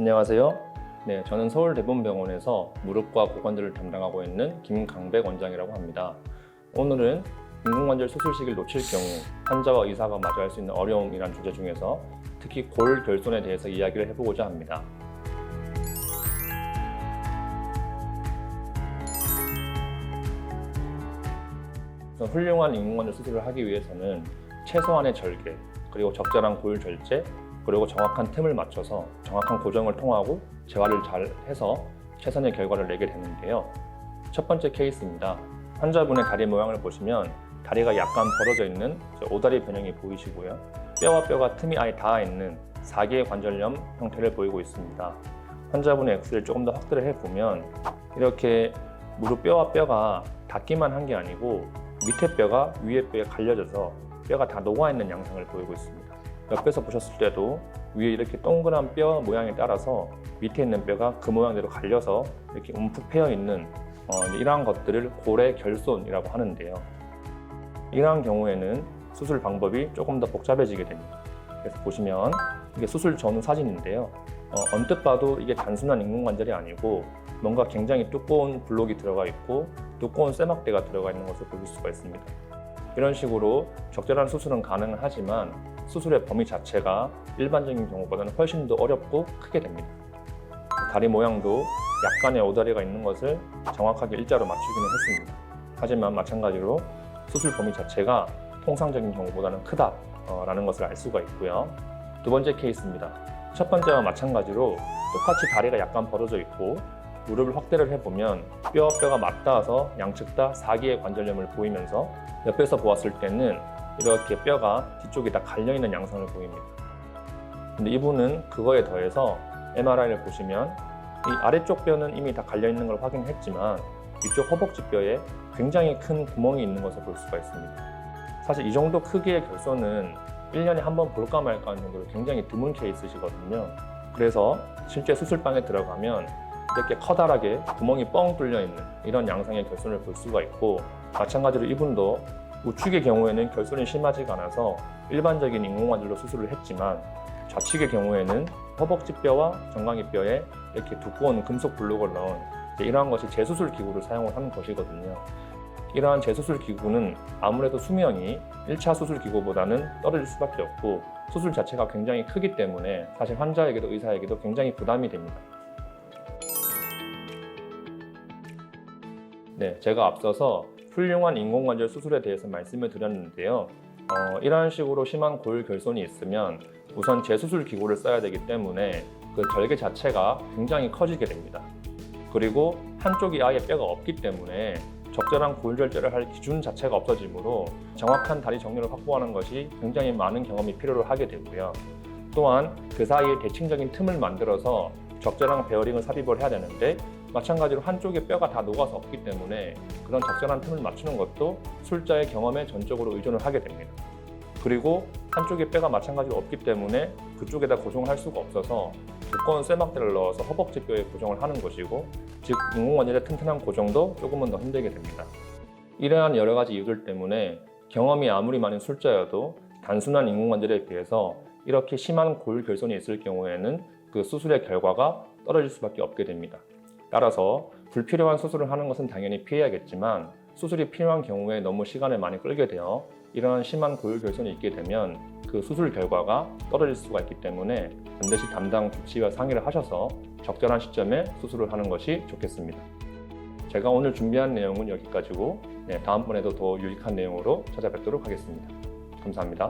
안녕하세요. 네, 저는 서울대본병원에서 무릎과 고관절을 담당하고 있는 김강백 원장이라고 합니다. 오늘은 인공관절 수술 시기를 놓칠 경우 환자와 의사가 마주할 수 있는 어려움이란 주제 중에서 특히 골결손에 대해서 이야기를 해보고자 합니다. 훌륭한 인공관절 수술을 하기 위해서는 최소한의 절개, 그리고 적절한 골절제, 그리고 정확한 틈을 맞춰서 정확한 고정을 통하고 재활을 잘 해서 최선의 결과를 내게 되는데요. 첫 번째 케이스입니다. 환자분의 다리 모양을 보시면 다리가 약간 벌어져 있는 오다리 변형이 보이시고요. 뼈와 뼈가 틈이 아예 닿아 있는 4개의 관절염 형태를 보이고 있습니다. 환자분의 엑스를 조금 더 확대를 해보면 이렇게 무릎 뼈와 뼈가 닿기만 한 게 아니고 밑에 뼈가 위에 뼈에 갈려져서 뼈가 다 녹아있는 양상을 보이고 있습니다. 옆에서 보셨을 때도 위에 이렇게 동그란 뼈 모양에 따라서 밑에 있는 뼈가 그 모양대로 갈려서 이렇게 움푹 패여 있는 이러한 것들을 골의 결손이라고 하는데요. 이러한 경우에는 수술 방법이 조금 더 복잡해지게 됩니다. 그래서 보시면 이게 수술 전후 사진인데요. 언뜻 봐도 이게 단순한 인공관절이 아니고 뭔가 굉장히 두꺼운 블록이 들어가 있고 두꺼운 쇠막대가 들어가 있는 것을 볼 수가 있습니다. 이런 식으로 적절한 수술은 가능하지만 수술의 범위 자체가 일반적인 경우보다는 훨씬 더 어렵고 크게 됩니다. 다리 모양도 약간의 오다리가 있는 것을 정확하게 일자로 맞추기는 했습니다. 하지만 마찬가지로 수술 범위 자체가 통상적인 경우보다는 크다라는 것을 알 수가 있고요. 두 번째 케이스입니다. 첫 번째와 마찬가지로 똑같이 다리가 약간 벌어져 있고 무릎을 확대를 해보면 뼈와 뼈가 맞닿아서 양측 다 4개의 관절염을 보이면서 옆에서 보았을 때는 이렇게 뼈가 뒤쪽에 다 갈려있는 양상을 보입니다. 근데 이분은 그거에 더해서 MRI를 보시면 이 아래쪽 뼈는 이미 다 갈려있는 걸 확인했지만 위쪽 허벅지 뼈에 굉장히 큰 구멍이 있는 것을 볼 수가 있습니다. 사실 이 정도 크기의 결손은 1년에 한 번 볼까 말까 하는 정도로 굉장히 드문 케이스시거든요. 그래서 실제 수술방에 들어가면 이렇게 커다랗게 구멍이 뻥 뚫려 있는 이런 양상의 결손을 볼 수가 있고, 마찬가지로 이분도 우측의 경우에는 결손이 심하지가 않아서 일반적인 인공관절로 수술을 했지만 좌측의 경우에는 허벅지 뼈와 정강이 뼈에 이렇게 두꺼운 금속 블록을 넣은 이러한 것이 재수술 기구를 사용을 하는 것이거든요. 이러한 재수술 기구는 아무래도 수명이 1차 수술 기구보다는 떨어질 수밖에 없고 수술 자체가 굉장히 크기 때문에 사실 환자에게도 의사에게도 굉장히 부담이 됩니다. 네, 제가 앞서서 훌륭한 인공관절 수술에 대해서 말씀을 드렸는데요. 이런 식으로 심한 골결손이 있으면 우선 재수술 기구를 써야 되기 때문에 그 절개 자체가 굉장히 커지게 됩니다. 그리고 한쪽이 아예 뼈가 없기 때문에 적절한 골절제를 할 기준 자체가 없어지므로 정확한 다리 정렬을 확보하는 것이 굉장히 많은 경험이 필요로 하게 되고요. 또한 그 사이에 대칭적인 틈을 만들어서 적절한 베어링을 삽입을 해야 되는데 마찬가지로 한쪽에 뼈가 다 녹아서 없기 때문에 그런 적절한 틈을 맞추는 것도 술자의 경험에 전적으로 의존을 하게 됩니다. 그리고 한쪽에 뼈가 마찬가지로 없기 때문에 그쪽에다 고정을 할 수가 없어서 두꺼운 쇠막대를 넣어서 허벅지 뼈에 고정을 하는 것이고, 즉 인공관절의 튼튼한 고정도 조금은 더 힘들게 됩니다. 이러한 여러 가지 이유들 때문에 경험이 아무리 많은 술자여도 단순한 인공관절에 비해서 이렇게 심한 골결손이 있을 경우에는 그 수술의 결과가 떨어질 수밖에 없게 됩니다. 따라서 불필요한 수술을 하는 것은 당연히 피해야겠지만 수술이 필요한 경우에 너무 시간을 많이 끌게 되어 이러한 심한 골결손이 있게 되면 그 수술 결과가 떨어질 수가 있기 때문에 반드시 담당 주치의와 상의를 하셔서 적절한 시점에 수술을 하는 것이 좋겠습니다. 제가 오늘 준비한 내용은 여기까지고 다음번에도 더 유익한 내용으로 찾아뵙도록 하겠습니다. 감사합니다.